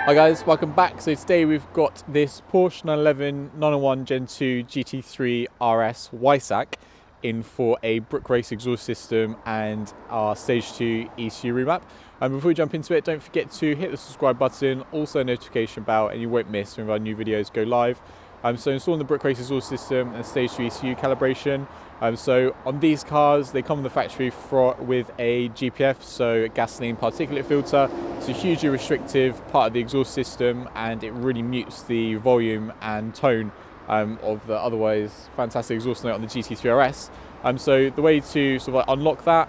Hi guys, welcome back. So today we've got this Porsche 911 991 Gen 2 GT3 RS Weissach in for a Brooke Race Exhaust system and our Stage 2 ECU remap. Before we jump into it, don't forget to hit the subscribe button, also a notification bell, and you won't miss when our new videos go live. So installing the Brooke Race Exhaust system and Stage 2 ECU calibration. So on these cars, they come from the factory with a GPF, so Gasoline Particulate Filter. It's a hugely restrictive part of the exhaust system, and it really mutes the volume and tone of the otherwise fantastic exhaust note on the GT3 RS. So the way to sort of unlock that,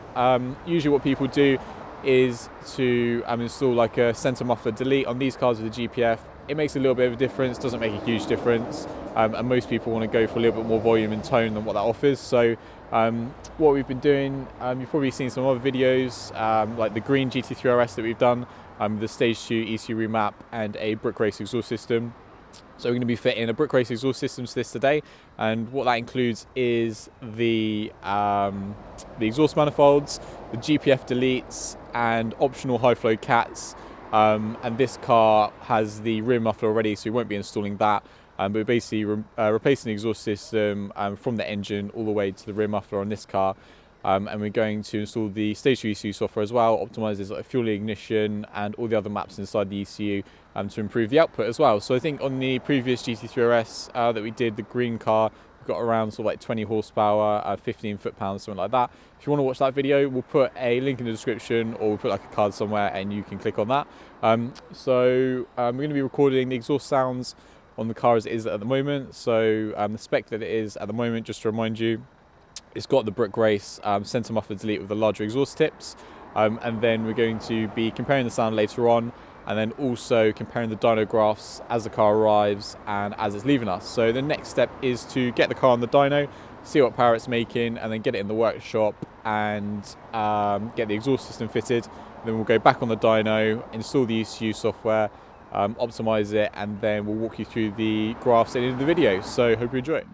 usually what people do is to install like a center muffler delete on these cars with the GPF. It makes a little bit of a difference, doesn't make a huge difference, and most people want to go for a little bit more volume and tone than what that offers. So what we've been doing, you've probably seen some other videos, like the green GT3 RS that we've done, the Stage 2 ECU remap and a Brooke Race exhaust system. So we're going to be fitting a Brooke Race exhaust system to this today, and what that includes is the exhaust manifolds, the GPF deletes, and optional high flow cats. And this car has the rear muffler already, so we won't be installing that. But we're basically replacing the exhaust system from the engine all the way to the rear muffler on this car. And we're going to install the Stage 2 ECU software as well, optimizes like fuel ignition and all the other maps inside the ECU to improve the output as well. So I think on the previous GT3 RS that we did, the green car, we've got around sort of like 20 horsepower, 15 foot-pounds, something like that. If you want to watch that video, we'll put a link in the description, or we'll put like a card somewhere and you can click on that. We're going to be recording the exhaust sounds on the car as it is at the moment. So the spec that it is at the moment, just to remind you, it's got the Brooke Race center muffler delete with the larger exhaust tips, and then we're going to be comparing the sound later on, and then also comparing the dyno graphs as the car arrives and as it's leaving us. So the next step is to get the car on the dyno, see what power it's making, and then get it in the workshop and get the exhaust system fitted. Then we'll go back on the dyno, install the ECU software, optimize it, and then we'll walk you through the graphs at the end of the video. So hope you enjoy it.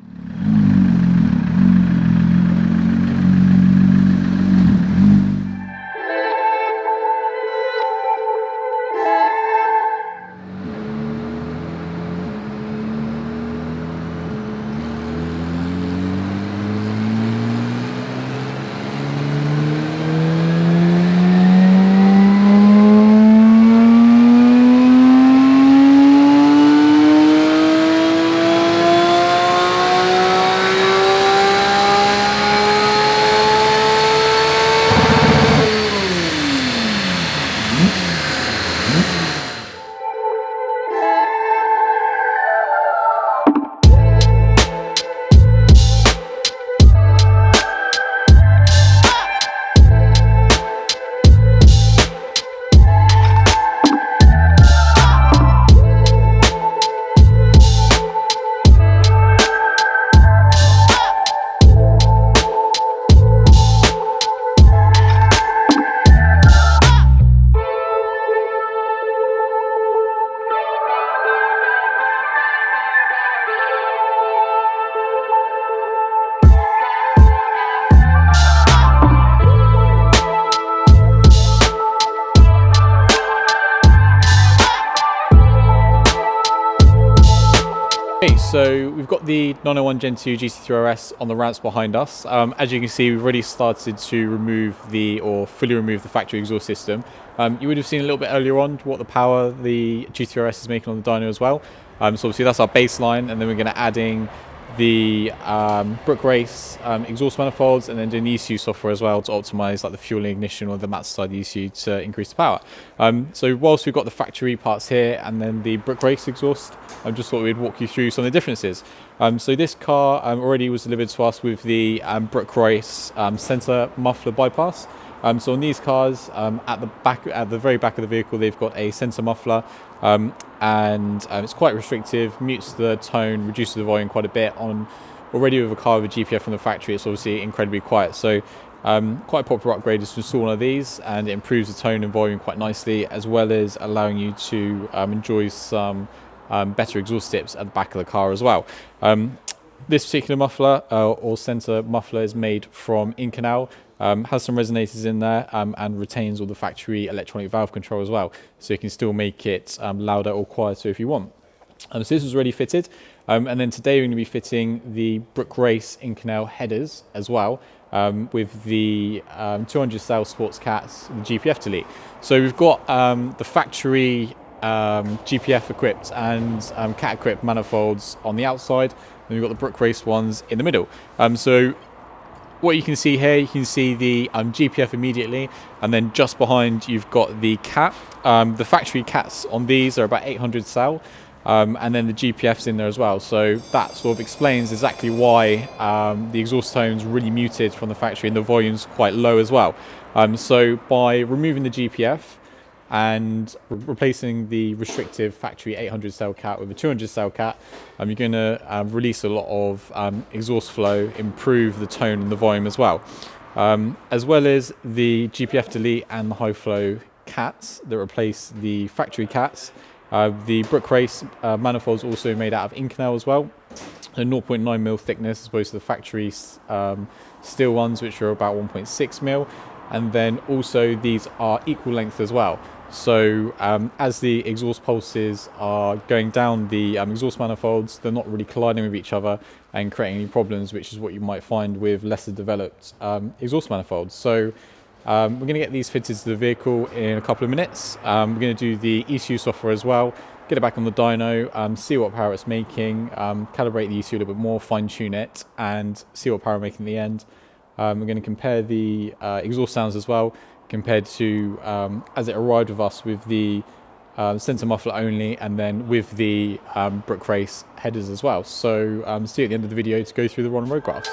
So we've got the 991 Gen 2 GT3 RS on the ramps behind us. As you can see, we've already started to fully remove the factory exhaust system. You would have seen a little bit earlier on what the power the GT3 RS is making on the dyno as well. So obviously that's our baseline, and then we're going to add in the Brooke Race exhaust manifolds, and then doing the ECU software as well to optimize like the fuel ignition or the mats side of the ECU to increase the power. So whilst we've got the factory parts here and then the Brooke Race exhaust, I just thought we'd walk you through some of the differences. So this car already was delivered to us with the Brooke Race center muffler bypass. So on these cars, at the very back of the vehicle, they've got a center muffler, and it's quite restrictive, mutes the tone, reduces the volume quite a bit. Already with a car with a GPF from the factory, it's obviously incredibly quiet. So quite a popular upgrade is to install one of these, and it improves the tone and volume quite nicely, as well as allowing you to enjoy some better exhaust tips at the back of the car as well. This particular muffler or center muffler is made from Inconel, has some resonators in there and retains all the factory electronic valve control as well, so you can still make it louder or quieter if you want. So this was already fitted, and then today we're going to be fitting the Brooke Race Inconel headers as well, with the 200 cell sports cats, the GPF delete. So we've got the factory GPF equipped and cat equipped manifolds on the outside, and we've got the Brooke Race ones in the middle. So what you can see here, you can see the GPF immediately, and then just behind you've got the cat. The factory cats on these are about 800 cell, and then the GPF's in there as well. So that sort of explains exactly why the exhaust tone's really muted from the factory and the volume's quite low as well. So by removing the GPF and replacing the restrictive factory 800 cell cat with a 200 cell cat, you're going to release a lot of exhaust flow, improve the tone and the volume as well. As well as the GPF delete and the high flow cats that replace the factory cats. The Brooke Race manifolds also made out of Inconel as well, a 0.9mm thickness as opposed to the factory steel ones, which are about 1.6mm, and then also these are equal length as well. So as the exhaust pulses are going down the exhaust manifolds, they're not really colliding with each other and creating any problems, which is what you might find with lesser developed exhaust manifolds. So we're going to get these fitted to the vehicle in a couple of minutes. We're going to do the ECU software as well, get it back on the dyno, see what power it's making, calibrate the ECU a little bit more, fine tune it, and see what power we're making in the end. We're going to compare the exhaust sounds as well, compared to as it arrived with us with the sensor muffler only, and then with the Brooke Race headers as well. So see you at the end of the video to go through the run and road graphs.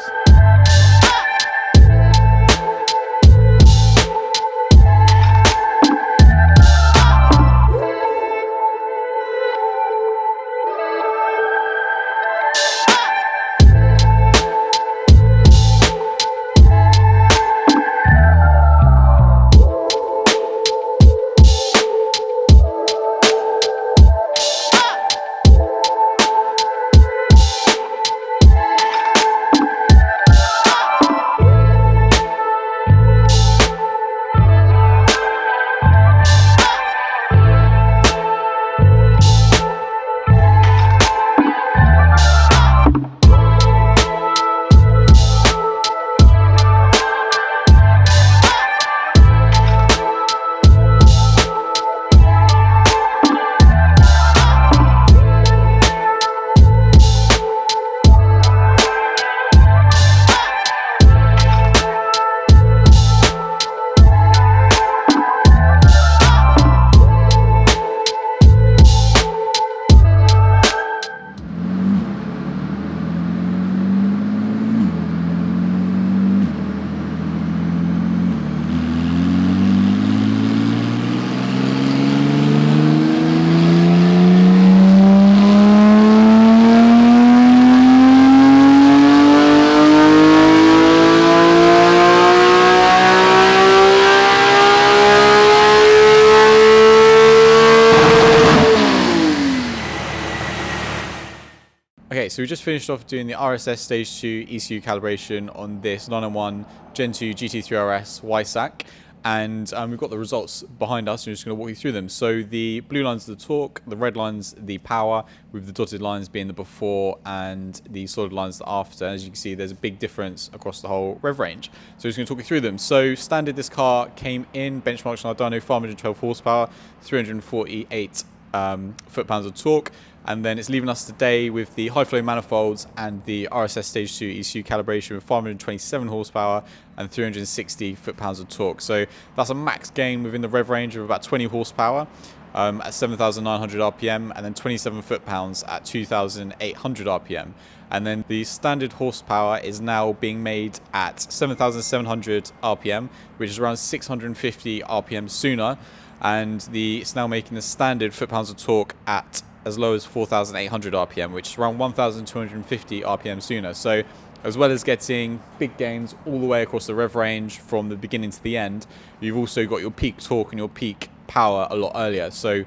Okay, so we just finished off doing the RSS Stage 2 ECU calibration on this 991 Gen 2 GT3 RS Weissach, and we've got the results behind us. We're just going to walk you through them. So the blue line's the torque, the red line's the power, with the dotted lines being the before and the solid lines the after. As you can see, there's a big difference across the whole rev range. So we're just going to talk you through them. So standard, this car came in, benchmarks on our dyno, 512 horsepower, 348 foot-pounds of torque. And then it's leaving us today with the high flow manifolds and the RSS Stage 2 ECU calibration with 527 horsepower and 360 foot-pounds of torque. So that's a max gain within the rev range of about 20 horsepower at 7,900 RPM, and then 27 foot-pounds at 2,800 RPM. And then the standard horsepower is now being made at 7,700 RPM, which is around 650 RPM sooner. And it's now making the standard foot-pounds of torque at as low as 4,800 RPM, which is around 1,250 RPM sooner. So as well as getting big gains all the way across the rev range from the beginning to the end, you've also got your peak torque and your peak power a lot earlier. So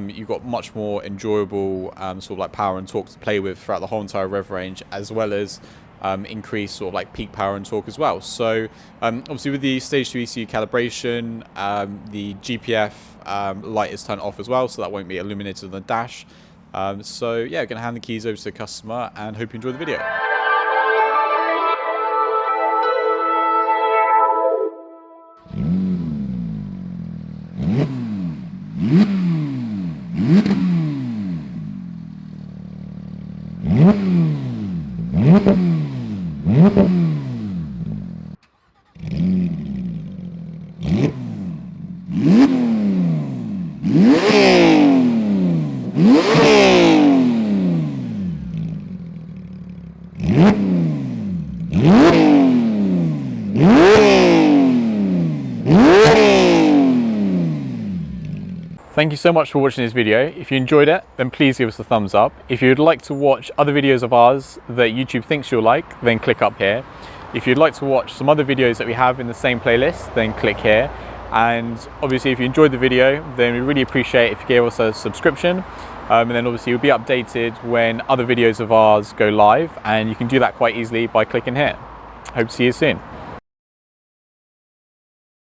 you've got much more enjoyable sort of like power and torque to play with throughout the whole entire rev range, as well as increase sort of like peak power and torque as well. So obviously with the stage 2 ECU calibration, the GPF light is turned off as well, so that won't be illuminated on the dash. So yeah, I'm going to hand the keys over to the customer and hope you enjoy the video. Thank you so much for watching this video. If you enjoyed it, then please give us a thumbs up. If you'd like to watch other videos of ours that YouTube thinks you'll like, then click up here. If you'd like to watch some other videos that we have in the same playlist, then click here. And obviously if you enjoyed the video, then we really appreciate if you gave us a subscription. And then obviously you'll be updated when other videos of ours go live, and you can do that quite easily by clicking here. Hope to see you soon.